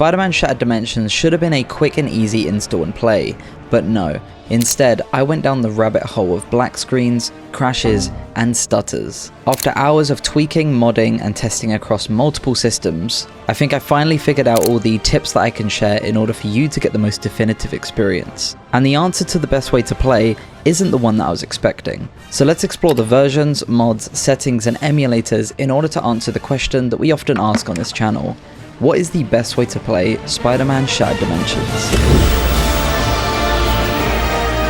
Spider-Man Shattered Dimensions should have been a quick and easy install and play, but no. Instead, I went down the rabbit hole of black screens, crashes, and stutters. After hours of tweaking, modding, and testing across multiple systems, I think I finally figured out all the tips that I can share in order for you to get the most definitive experience. And the answer to the best way to play isn't the one that I was expecting. So let's explore the versions, mods, settings, and emulators in order to answer the question that we often ask on this channel. What is the best way to play Spider-Man Shattered Dimensions?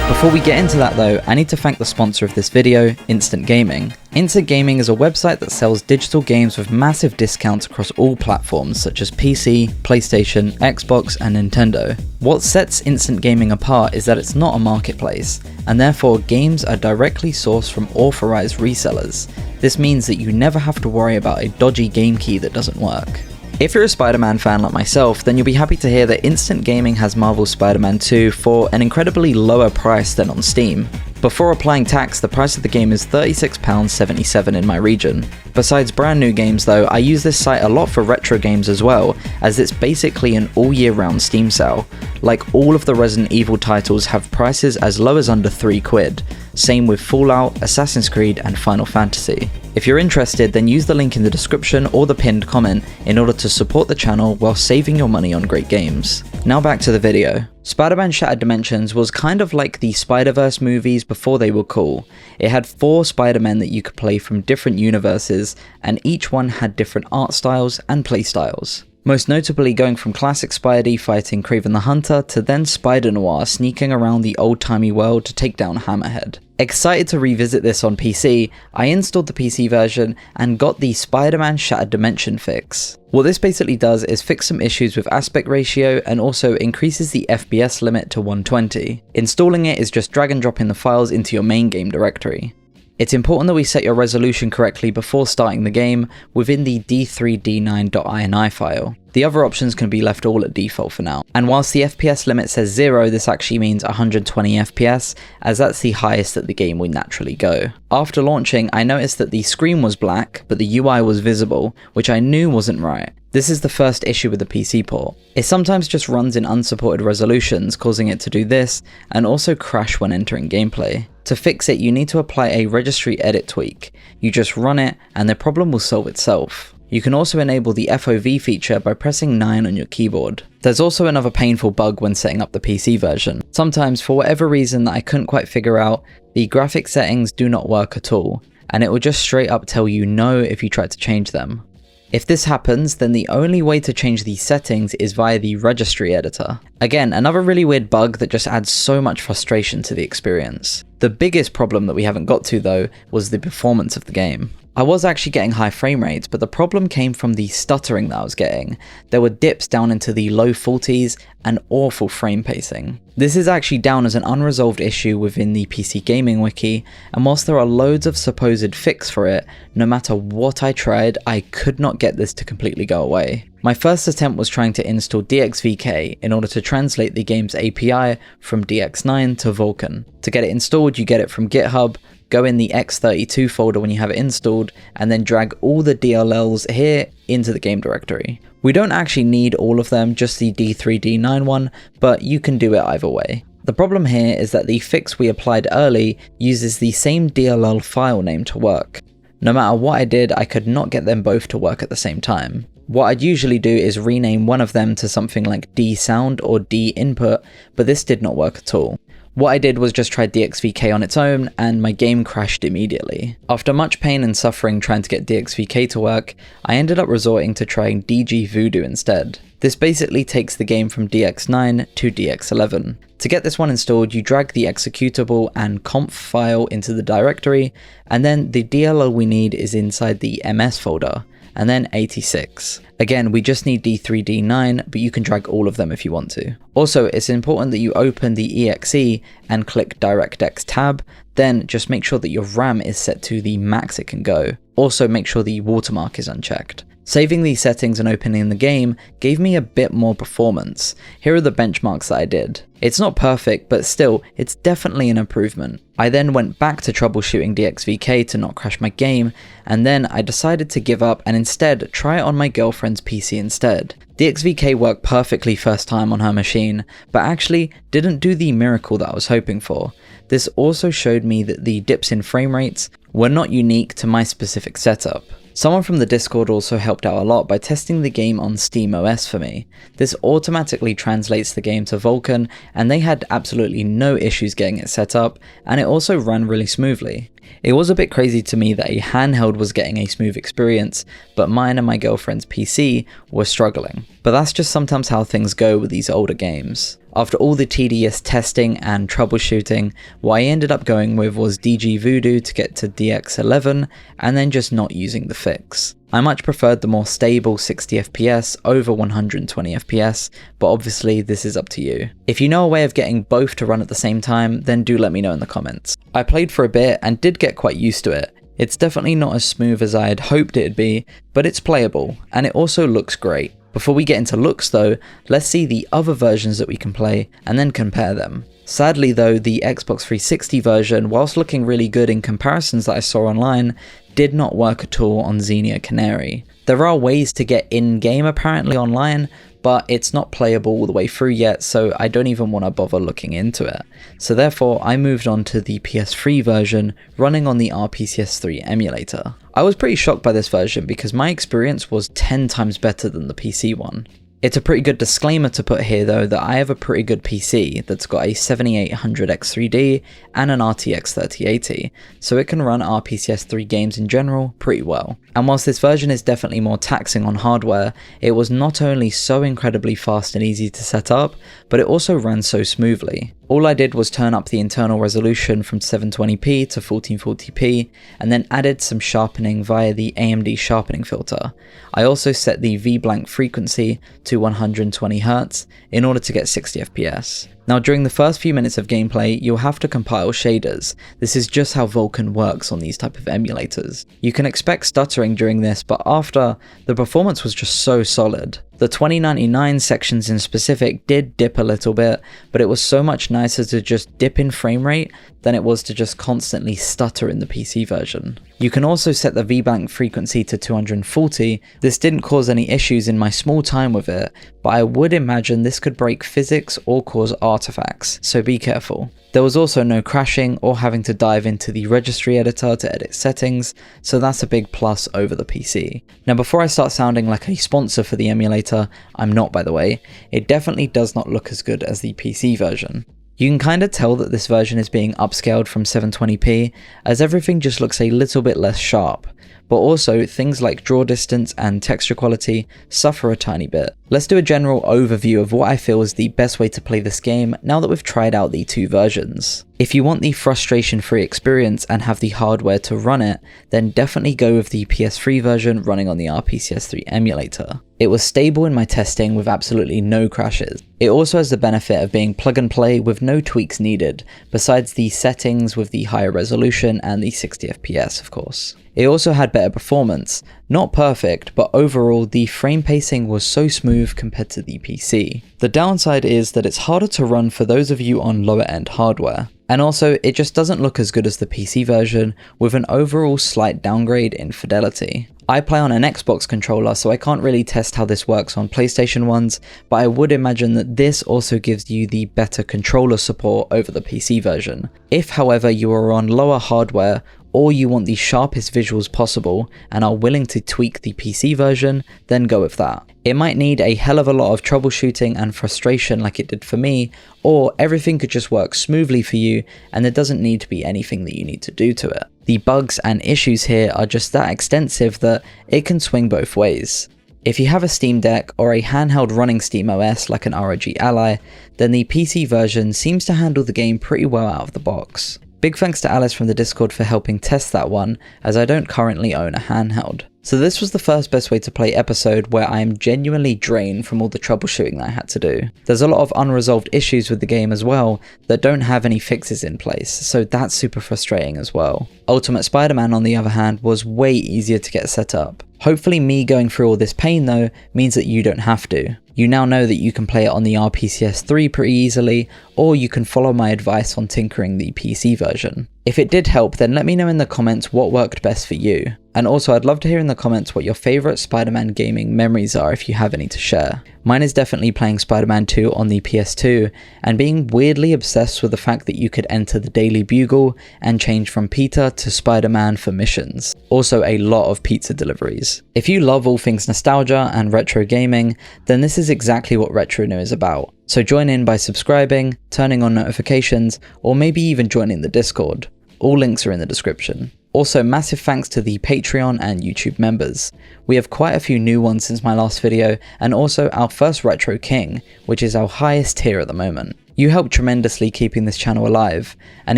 Before we get into that though, I need to thank the sponsor of this video, Instant Gaming. Instant Gaming is a website that sells digital games with massive discounts across all platforms such as PC, PlayStation, Xbox, and Nintendo. What sets Instant Gaming apart is that it's not a marketplace, and therefore games are directly sourced from authorized resellers. This means that you never have to worry about a dodgy game key that doesn't work. If you're a Spider-Man fan like myself, then you'll be happy to hear that Instant Gaming has Marvel's Spider-Man 2 for an incredibly lower price than on Steam. Before applying tax, the price of the game is £36.77 in my region. Besides brand new games though, I use this site a lot for retro games as well, as it's basically an all year round Steam sale. Like all of the Resident Evil titles have prices as low as under £3. Same with Fallout, Assassin's Creed, and Final Fantasy. If you're interested, then use the link in the description or the pinned comment in order to support the channel while saving your money on great games. Now back to the video. Spider-Man Shattered Dimensions was kind of like the Spider-Verse movies before they were cool. It had 4 Spider-Men that you could play from different universes, and each one had different art styles and play styles. Most notably going from classic Spidey fighting Kraven the Hunter to then Spider-Noir sneaking around the old-timey world to take down Hammerhead. Excited to revisit this on PC, I installed the PC version and got the Spider-Man Shattered Dimension fix. What this basically does is fix some issues with aspect ratio and also increases the FPS limit to 120. Installing it is just drag and drop in the files into your main game directory. It's important that we set your resolution correctly before starting the game within the d3d9.ini file. The other options can be left all at default for now. And whilst the FPS limit says 0, this actually means 120 FPS, as that's the highest that the game will naturally go. After launching, I noticed that the screen was black, but the UI was visible, which I knew wasn't right. This is the first issue with the PC port. It sometimes just runs in unsupported resolutions, causing it to do this, and also crash when entering gameplay. To fix it, you need to apply a registry edit tweak. You just run it, and the problem will solve itself. You can also enable the FOV feature by pressing 9 on your keyboard. There's also another painful bug when setting up the PC version. Sometimes, for whatever reason that I couldn't quite figure out, the graphic settings do not work at all, and it will just straight up tell you no if you try to change them. If this happens, then the only way to change these settings is via the registry editor. Again, another really weird bug that just adds so much frustration to the experience. The biggest problem that we haven't got to though was the performance of the game. I was actually getting high frame rates, but the problem came from the stuttering that I was getting. There were dips down into the low 40s and awful frame pacing. This is actually down as an unresolved issue within the PC Gaming Wiki, and whilst there are loads of supposed fix for it, no matter what I tried, I could not get this to completely go away. My first attempt was trying to install DXVK in order to translate the game's API from DX9 to Vulkan. To get it installed, you get it from GitHub, go in the x32 folder when you have it installed, and then drag all the DLLs here into the game directory. We don't actually need all of them, just the D3D9 one, but you can do it either way. The problem here is that the fix we applied early uses the same DLL file name to work. No matter what I did, I could not get them both to work at the same time. What I'd usually do is rename one of them to something like D-Sound or D-Input, but this did not work at all. What I did was just try DXVK on its own, and my game crashed immediately. After much pain and suffering trying to get DXVK to work, I ended up resorting to trying DG Voodoo instead. This basically takes the game from DX9 to DX11. To get this one installed, you drag the executable and conf file into the directory, and then the DLL we need is inside the MS folder, and then 86. Again, we just need D3D9, but you can drag all of them if you want to. Also, it's important that you open the exe and click DirectX tab, then just make sure that your RAM is set to the max it can go. Also, make sure the watermark is unchecked. Saving these settings and opening the game gave me a bit more performance. Here are the benchmarks that I did. It's not perfect, but still, it's definitely an improvement. I then went back to troubleshooting DXVK to not crash my game, and then I decided to give up and instead try it on my girlfriend's PC instead. DXVK worked perfectly first time on her machine, but actually didn't do the miracle that I was hoping for. This also showed me that the dips in frame rates were not unique to my specific setup. Someone from the Discord also helped out a lot by testing the game on SteamOS for me. This automatically translates the game to Vulkan, and they had absolutely no issues getting it set up, and it also ran really smoothly. It was a bit crazy to me that a handheld was getting a smooth experience, but mine and my girlfriend's PC were struggling. But that's just sometimes how things go with these older games. After all the tedious testing and troubleshooting, what I ended up going with was DG Voodoo to get to DX11 and then just not using the fix. I much preferred the more stable 60 FPS over 120 FPS, but obviously this is up to you. If you know a way of getting both to run at the same time, then do let me know in the comments. I played for a bit and did get quite used to it. It's definitely not as smooth as I had hoped it'd be, but it's playable, and it also looks great. Before we get into looks though, let's see the other versions that we can play and then compare them. Sadly though, the Xbox 360 version, whilst looking really good in comparisons that I saw online, did not work at all on Xenia Canary. There are ways to get in-game apparently online, but it's not playable all the way through yet, so I don't even want to bother looking into it. So therefore, I moved on to the PS3 version running on the RPCS3 emulator. I was pretty shocked by this version because my experience was 10 times better than the PC one. It's a pretty good disclaimer to put here though that I have a pretty good PC that's got a 7800X3D and an RTX 3080, so it can run RPCS 3 games in general pretty well. And whilst this version is definitely more taxing on hardware, it was not only so incredibly fast and easy to set up, but it also ran so smoothly. All I did was turn up the internal resolution from 720p to 1440p, and then added some sharpening via the AMD sharpening filter. I also set the V-blank frequency to 120Hz in order to get 60 FPS. Now during the first few minutes of gameplay, you'll have to compile shaders. This is just how Vulkan works on these type of emulators. You can expect stuttering during this, but after, the performance was just so solid. The 2099 sections in specific did dip a little bit, but it was so much nicer to just dip in frame rate than it was to just constantly stutter in the PC version. You can also set the V-blank frequency to 240. This didn't cause any issues in my small time with it, but I would imagine this could break physics or cause artifacts, so be careful. There was also no crashing or having to dive into the registry editor to edit settings, so that's a big plus over the PC. Now before I start sounding like a sponsor for the emulator, I'm not by the way, it definitely does not look as good as the PC version. You can kind of tell that this version is being upscaled from 720p, as everything just looks a little bit less sharp, but also things like draw distance and texture quality suffer a tiny bit. Let's do a general overview of what I feel is the best way to play this game now that we've tried out the two versions. If you want the frustration-free experience and have the hardware to run it, then definitely go with the PS3 version running on the RPCS3 emulator. It was stable in my testing with absolutely no crashes. It also has the benefit of being plug and play with no tweaks needed, besides the settings with the higher resolution and the 60 FPS of course. It also had better performance, not perfect, but overall the frame pacing was so smooth compared to the PC. The downside is that it's harder to run for those of you on lower end hardware. And also, it just doesn't look as good as the PC version, with an overall slight downgrade in fidelity. I play on an Xbox controller, so I can't really test how this works on PlayStation ones, but I would imagine that this also gives you the better controller support over the PC version. If, however, you are on lower hardware, or you want the sharpest visuals possible and are willing to tweak the PC version, then go with that. It might need a hell of a lot of troubleshooting and frustration like it did for me, or everything could just work smoothly for you and there doesn't need to be anything that you need to do to it. The bugs and issues here are just that extensive that it can swing both ways. If you have a Steam Deck or a handheld running SteamOS like an ROG Ally, then the PC version seems to handle the game pretty well out of the box. Big thanks to Alice from the Discord for helping test that one, as I don't currently own a handheld. So this was the first Best Way to Play episode where I am genuinely drained from all the troubleshooting that I had to do. There's a lot of unresolved issues with the game as well that don't have any fixes in place, so that's super frustrating as well. Ultimate Spider-Man on the other hand was way easier to get set up. Hopefully me going through all this pain though means that you don't have to. You now know that you can play it on the RPCS 3 pretty easily, or you can follow my advice on tinkering the PC version. If it did help, then let me know in the comments what worked best for you. And also I'd love to hear in the comments what your favourite Spider-Man gaming memories are if you have any to share. Mine is definitely playing Spider-Man 2 on the PS2 and being weirdly obsessed with the fact that you could enter the Daily Bugle and change from Peter to Spider-Man for missions. Also a lot of pizza deliveries. If you love all things nostalgia and retro gaming, then this is exactly what RetroNoo is about. So join in by subscribing, turning on notifications, or maybe even joining the Discord. All links are in the description. Also, massive thanks to the Patreon and YouTube members. We have quite a few new ones since my last video, and also our first Retro King, which is our highest tier at the moment. You help tremendously keeping this channel alive, and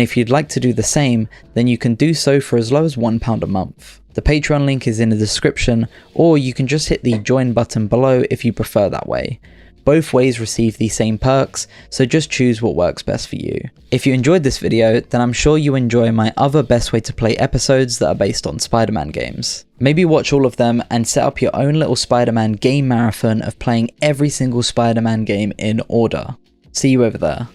if you'd like to do the same, then you can do so for as low as £1 a month. The Patreon link is in the description, or you can just hit the join button below if you prefer that way. Both ways receive the same perks, so just choose what works best for you. If you enjoyed this video, then I'm sure you enjoy my other Best Way to Play episodes that are based on Spider-Man games. Maybe watch all of them and set up your own little Spider-Man game marathon of playing every single Spider-Man game in order. See you over there.